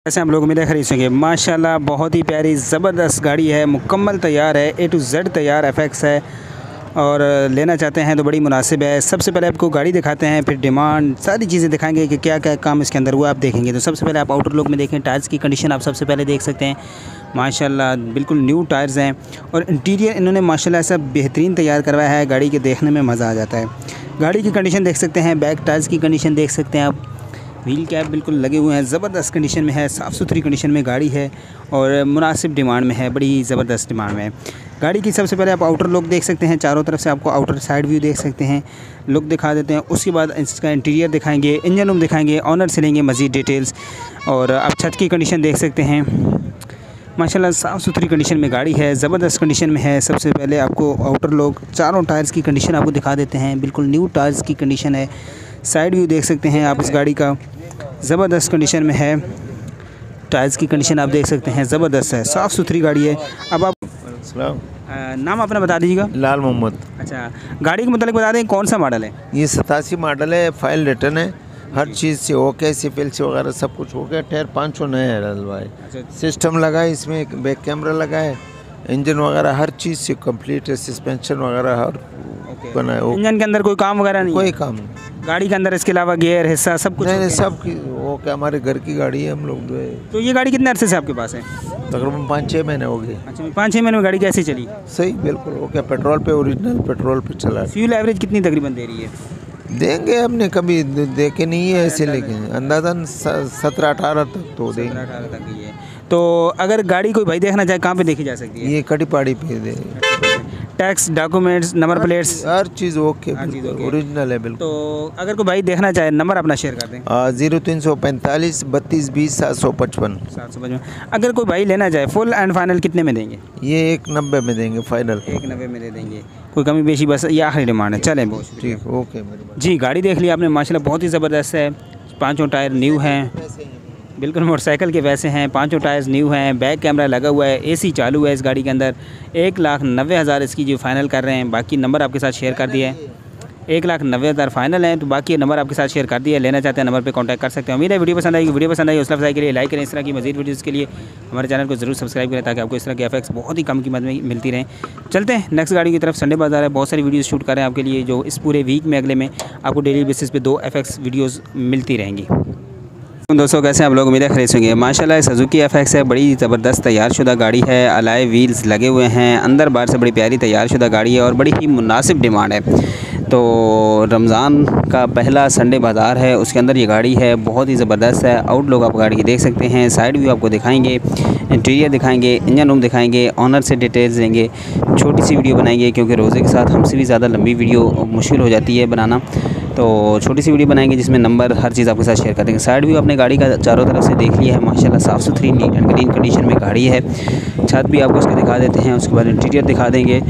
ऐसे हम लोग उम्मीद खरीद सकेंगे। माशाल्लाह बहुत ही प्यारी ज़बरदस्त गाड़ी है, मुकम्मल तैयार है, A to Z तैयार FX है और लेना चाहते हैं तो बड़ी मुनासिब है। सबसे पहले आपको गाड़ी दिखाते हैं, फिर डिमांड सारी चीज़ें दिखाएंगे कि क्या क्या काम इसके अंदर हुआ आप देखेंगे। तो सबसे पहले आप आउटर लुक में देखें, टायर्स की कंडीशन आप सबसे पहले देख सकते हैं। माशाल्लाह बिल्कुल न्यू टायर्स हैं और इंटीरियर इन्होंने माशाल्लाह ऐसा बेहतरीन तैयार करवाया है, गाड़ी के देखने में मज़ा आ जाता है। गाड़ी की कंडीशन देख सकते हैं, बैक टायर्स की कंडीशन देख सकते हैं आप, व्हील कैप बिल्कुल लगे हुए हैं, ज़बरदस्त कंडीशन में है, साफ़ सुथरी कंडीशन में गाड़ी है और मुनासिब डिमांड में है, बड़ी ज़बरदस्त डिमांड में है गाड़ी की। सबसे पहले आप आउटर लुक देख सकते हैं, चारों तरफ से आपको आउटर साइड व्यू देख सकते हैं, लुक दिखा देते हैं। उसके बाद इसका इंटीरियर दिखाएंगे, इंजन रूम दिखाएंगे, ऑनर से लेंगे मज़ीद डिटेल्स। और आप छत की कंडीशन देख सकते हैं, माशाल्लाह साफ़ सुथरी कंडीशन में गाड़ी है, ज़बरदस्त कंडीशन में है। सबसे पहले आपको आउटर लुक, चारों टायर्स की कंडीशन आपको दिखा देते हैं, बिल्कुल न्यू टायर्स की कंडीशन है। साइड व्यू देख सकते हैं आप इस गाड़ी का, ज़बरदस्त कंडीशन में है। टायर्स की कंडीशन आप देख सकते हैं, ज़बरदस्त है, साफ़ सुथरी गाड़ी है। अब आप नाम अपना बता दीजिएगा। लाल मोहम्मद। अच्छा, गाड़ी के मतलब बता दें कौन सा मॉडल है? ये 87 मॉडल है, फाइल रिटर्न है, हर चीज़ से ओके, सिफिल से वगैरह सब कुछ हो गया। टायर 500 नए है डलवाए। अच्छा, सिस्टम लगा है, इसमें बैक कैमरा लगा है, इंजन वगैरह हर चीज़ से कंप्लीट है, सस्पेंशन वगैरह हर बना है। इंजन के अंदर कोई काम वगैरह नहीं? कोई काम नहीं गाड़ी के अंदर इसके अलावा गियर हिस्सा सब कुछ? नहीं, सब ओके, हमारे घर की गाड़ी है, हम लोग जो है। तो ये गाड़ी कितने अरसे से आपके पास है? तकरीबन 5-6 महीने हो गए। अच्छा, 5-6 महीने में गाड़ी कैसी चली? सही, बिल्कुल ओके। पेट्रोल पे, ओरिजिनल पेट्रोल पे चला है। फ्यूल एवरेज कितनी तकरीबन दे रही है? देंगे, हमने कभी देखे नहीं है ऐसे, लेकिन अंदाजन 17-18 तक तो देंगे। 17-18 तक ही है। तो अगर गाड़ी कोई भाई देखना चाहे, कहाँ पे देखी जा सकती है? ये कड़ी पाड़ी पे दे। टैक्स, डॉक्यूमेंट्स, नंबर प्लेट्स, हर चीज़ ओके, चीज़ ओके। ओरिजिनल है बिल्कुल। तो अगर कोई भाई देखना चाहे, नंबर अपना शेयर कर दें। 0345 32 20 755। 755। अगर कोई भाई लेना चाहे, फुल एंड फाइनल कितने में देंगे? ये 190 में देंगे फाइनल। 190 में दे देंगे, कोई कमी बेशी बस ये आखिरी डिमांड है। चलें बहुत शुक्रिया। ठीक, ओके मेरी बात। जी, गाड़ी देख ली आपने, माशाल्लाह बहुत ही ज़बरदस्त है। पाँचों टायर न्यू हैं, बिल्कुल मोटरसाइकिल के वैसे हैं। पाँचों टायर्स न्यू हैं, बैक कैमरा लगा हुआ है, AC चालू है इस गाड़ी के अंदर। 1,90,000 इसकी जो फाइनल कर रहे हैं। बाकी नंबर आपके साथ शेयर कर दिया है, 1,90,000 फाइनल है। तो बाकी नंबर आपके साथ शेयर कर दिया है, लेना चाहते हैं नंबर पे कांटेक्ट कर सकते हैं। उम्मीद है वीडियो पसंद आएगी। वीडियो पसंद आई हौसला अफजाई के लिए लाइक करें, इस तरह की मजीद वीडियोज़ के लिए हमारे चैनल को ज़रूर सब्सक्राइब करें ताकि आपको इस तरह की FX बहुत ही कम कीमत में मिलती रहें। चलते हैं नेक्स्ट गाड़ी की तरफ। संडे बाजार है, बहुत सारी वीडियोज़ शूट कर रहे हैं आपके लिए, जो इस पूरे वीक में अगले में आपको डेली बेसिस पे 2 FX वीडियोज़ मिलती रहेंगी। दोस्तों कैसे आप लोग? उम्मीद है खरीद होंगे। माशाल्लाह सुजुकी FX है, बड़ी ज़बरदस्त तैयार शुदा गाड़ी है, अलाय व्हील्स लगे हुए हैं, अंदर बाहर से बड़ी प्यारी तैयार शुदा गाड़ी है और बड़ी ही मुनासिब डिमांड है। तो रमज़ान का पहला संडे बाज़ार है, उसके अंदर ये गाड़ी है, बहुत ही ज़बरदस्त है। आउटलुक आप गाड़ी की देख सकते हैं, साइड व्यू आपको दिखाएंगे, इंटीरियर दिखाएंगे, इंजन रूम दिखाएंगे, ऑनर से डिटेल्स देंगे। छोटी सी वीडियो बनाएंगे क्योंकि रोज़े के साथ हमसे भी ज़्यादा लंबी वीडियो मुश्किल हो जाती है बनाना, तो छोटी सी वीडियो बनाएंगे जिसमें नंबर हर चीज़ आपके साथ शेयर कर देंगे। साइड व्यू अपने गाड़ी का चारों तरफ से देख लिया है, माशाल्लाह साफ़ सुथरी नीट एंड क्लीन कंडीशन में गाड़ी है। छत भी आपको उसका दिखा देते हैं, उसके बाद इंटीरियर दिखा देंगे,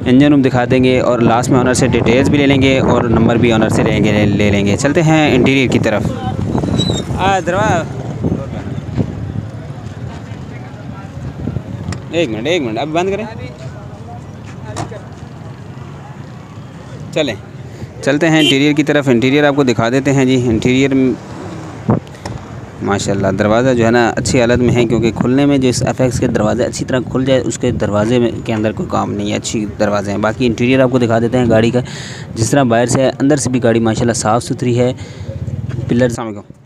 इंजन रूम दिखा देंगे और लास्ट में ऑनर से डिटेल्स भी ले लेंगे और नंबर भी ऑनर से ले लेंगे। चलते हैं इंटीरियर की तरफ। एक मिनट अब बंद करें, चलते हैं इंटीरियर की तरफ। इंटीरियर आपको दिखा देते हैं जी। इंटीरियर माशाल्लाह दरवाज़ा जो है ना अच्छी हालत में है, क्योंकि खुलने में जो इस FX के दरवाजे अच्छी तरह खुल जाए, उसके दरवाजे में के अंदर कोई काम नहीं है, अच्छी दरवाजे हैं। बाकी इंटीरियर आपको दिखा देते हैं गाड़ी का, जिस तरह बाहर से है अंदर से भी गाड़ी माशाल्लाह साफ़ सुथरी है। पिलर।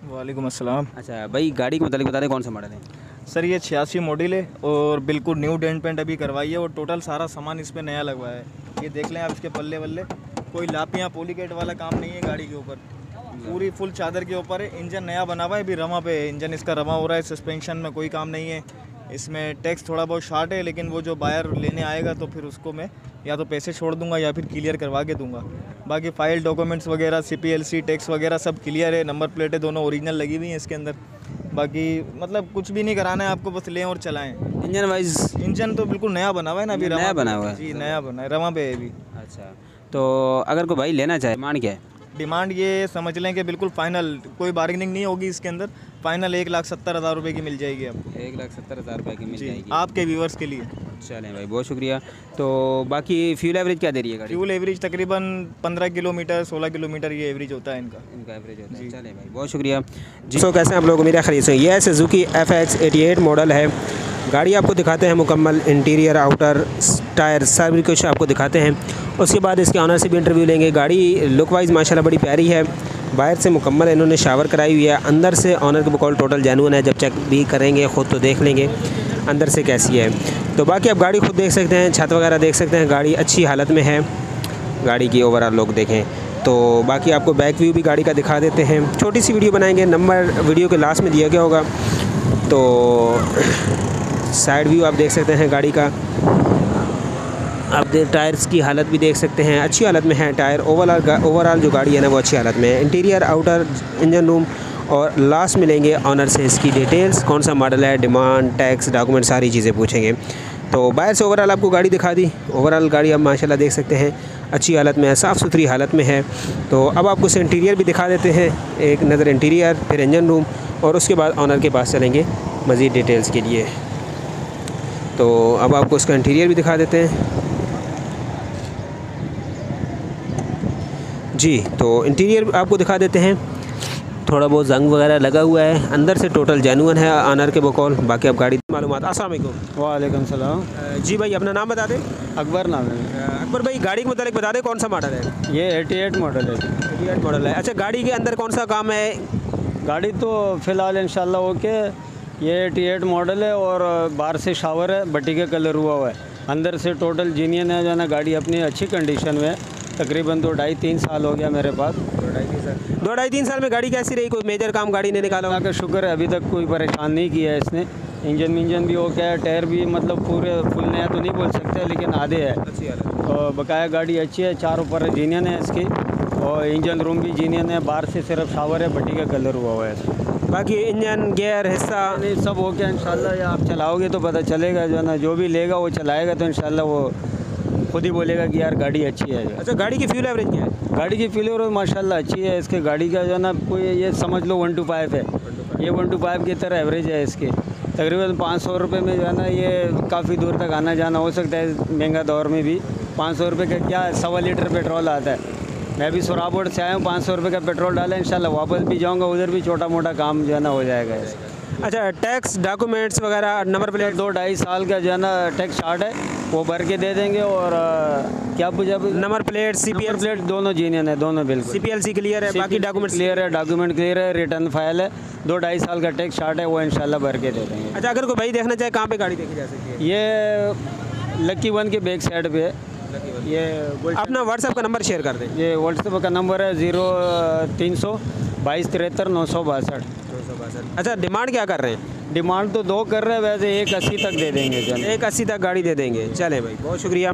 वालेकुम अस्सलाम। अच्छा भाई, गाड़ी के मतलब बता दें कौन सा मॉडल है? सर ये 86 मॉडल है और बिल्कुल न्यू डेंट पेंट अभी करवाई है और टोटल सारा सामान इस पर नया लगवाया है। ये देख लें आप, इसके पल्ले वल्ले कोई लापियाँ पोलीकेट वाला काम नहीं है गाड़ी के ऊपर, पूरी फुल चादर के ऊपर है। इंजन नया बना हुआ है, अभी रमा पे है, इंजन इसका रमा हो रहा है। सस्पेंशन में कोई काम नहीं है, इसमें टैक्स थोड़ा बहुत शार्ट है, लेकिन वो जो बायर लेने आएगा तो फिर उसको मैं या तो पैसे छोड़ दूंगा या फिर क्लियर करवा के दूंगा। बाकी फ़ाइल डॉक्यूमेंट्स वगैरह, CPLC टैक्स वगैरह सब क्लियर है। नंबर प्लेटें दोनों ओरिजिनल लगी हुई हैं इसके अंदर। बाकी मतलब कुछ भी नहीं कराना है आपको, बस लें और चलाएं। इंजन वाइज इंजन तो बिल्कुल नया बना हुआ है ना, अभी नया बना हुआ है जी, नया बना है, रमा पे है अभी। अच्छा, तो अगर कोई भाई लेना चाहे, डिमांड क्या है? डिमांड ये समझ लें कि बिल्कुल फाइनल, कोई बार्गेनिंग नहीं होगी इसके अंदर। फाइनल 1,70,000 रुपये की मिल जाएगी आपको। 1,70,000 रुपये की मिल जाएगी आपके व्यूवर्स के लिए। चलें भाई, बहुत शुक्रिया। तो बाकी फ्यूल एवरेज क्या दे रही है गाड़ी? फ्यूल एवरेज तकरीबन 15 किलोमीटर 16 किलोमीटर ये एवरेज होता है इनका एवरेज होता है। चलें भाई, बहुत शुक्रिया जी। सो कैसे हैं आप लोग? मेरा खरीद से ये है सुजुकी FX 88 मॉडल है गाड़ी। आपको दिखाते हैं मुकम्मल इंटीरियर आउटर टायर सभी कुछ आपको दिखाते हैं। उसके बाद इसके ऑनर से भी इंटरव्यू लेंगे। गाड़ी लुक वाइज माशाल्लाह बड़ी प्यारी है, बाहर से मुकम्मल इन्होंने शावर कराई हुई है, अंदर से ऑनर के बकौल टोटल जेन्युइन है। जब चेक भी करेंगे ख़ुद तो देख लेंगे अंदर से कैसी है। तो बाकी आप गाड़ी खुद देख सकते हैं, छत वगैरह देख सकते हैं, गाड़ी अच्छी हालत में है। गाड़ी की ओवरऑल लोग देखें तो बाकी आपको बैक व्यू भी गाड़ी का दिखा देते हैं। छोटी सी वीडियो बनाएंगे, नंबर वीडियो के लास्ट में दिया गया होगा। तो साइड व्यू आप देख सकते हैं गाड़ी का। आप टायर्स की हालत भी देख सकते हैं, अच्छी हालत में है टायर। ओवरऑल जो गाड़ी है ना वो अच्छी हालत में है। इंटीरियर आउटर इंजन रूम और लास्ट में लेंगे ऑनर से इसकी डिटेल्स, कौन सा मॉडल है, डिमांड, टैक्स, डॉक्यूमेंट, सारी चीज़ें पूछेंगे। तो बाहर से ओवरऑल आपको गाड़ी दिखा दी। ओवरऑल गाड़ी आप माशाल्लाह देख सकते हैं अच्छी हालत में है, साफ़ सुथरी हालत में है। तो अब आपको इसे इंटीरियर भी दिखा देते हैं, एक नज़र इंटीरियर, फिर इंजन रूम और उसके बाद ऑनर के पास चलेंगे मज़ीद डिटेल्स के लिए। तो अब आपको इसका इंटीरियर भी दिखा देते हैं जी। तो इंटीरियर आपको दिखा देते हैं, थोड़ा बहुत जंग वगैरह लगा हुआ है, अंदर से टोटल जेन्युइन है ऑनर के बकौल। बाकी आप गाड़ी मालूमात। अस्सलाम वालेकुम। वालेकुम सलाम जी भाई, अपना नाम बता दें। अकबर नाम है। अकबर भाई, गाड़ी के मुतालिक बता दें कौन सा मॉडल है? ये 88 मॉडल है। 88 मॉडल है। अच्छा, गाड़ी के अंदर कौन सा काम है? गाड़ी तो फ़िलहाल इंशाल्लाह ओके। ये 88 मॉडल है और बाहर से शावर है, बट्टी का कलर हुआ है। अंदर से टोटल जीनियन है जो ना, गाड़ी अपनी अच्छी कंडीशन में है। तकरीबन 2-2.5-3 साल हो गया मेरे पास। 2-2.5-3 साल में गाड़ी कैसी रही? कोई मेजर काम गाड़ी ने निकाला? अल्लाह का शुक्र है, अभी तक कोई परेशान नहीं किया है इसने। इंजन भी ओके है, टायर भी मतलब पूरे फुल नया तो नहीं बोल सकते लेकिन आधे है। और बकाया गाड़ी अच्छी है, चारों पर जीनियन है इसकी और इंजन रूम भी जीनियन है। बाहर से सिर्फ शावर है, बट्टी का कलर हुआ है। बाकी इंजन गियर हिस्सा नहीं सब ओके इंशाल्लाह। आप चलाओगे तो पता चलेगा, जो ना जो भी लेगा वो चलाएगा तो इंशाल्लाह वो खुद ही बोलेगा कि यार गाड़ी अच्छी है। अच्छा, गाड़ी की फ्यूल एवरेज क्या है? गाड़ी की फ्यूल एवरेज माशाल्लाह अच्छी है इसके। गाड़ी का जो ना कोई ये समझ लो 1 to 5 है। ये 1 to 5 की तरह एवरेज है इसकी। तकरीबन 500 रुपये में जो है ना ये काफ़ी दूर तक आना जाना हो सकता है। महंगा दौर में भी 500 रुपये का क्या 1.25 लीटर पेट्रोल आता है। मैं भी सोराबोर्ड से आया हूँ, 500 रुपये का पेट्रोल डाला, इंशाल्लाह वापस भी जाऊँगा, उधर भी छोटा मोटा काम जो है ना हो जाएगा इसका। अच्छा, टैक्स डॉक्यूमेंट्स वगैरह, नंबर प्लेट 2-2.5 साल का जो है ना टैक्स चार्ट है वो भर के दे देंगे। और क्या पूछा? नंबर प्लेट, CPL प्लेट दोनों जीनियन है, दोनों बिल्कुल। CPLC क्लियर है, बाकी डॉक्यूमेंट्स क्लियर है, डॉक्यूमेंट क्लियर है, रिटर्न फाइल है। 2-2.5 साल का टैक्स चार्ट है, वो इंशाल्लाह भर के दे देंगे। अच्छा, अगर कोई भाई देखना चाहे कहाँ पे गाड़ी देखी जा सकती है? ये लक्की वन के बैक साइड पे है। ये अपना व्हाट्सएप का नंबर शेयर कर दें। ये व्हाट्सएप का नंबर है 0300 22 73 962। अच्छा, डिमांड क्या कर रहे हैं? डिमांड तो 2 कर रहे हैं, वैसे 180 तक दे देंगे। 180 तक गाड़ी दे देंगे। चलें भाई, बहुत शुक्रिया।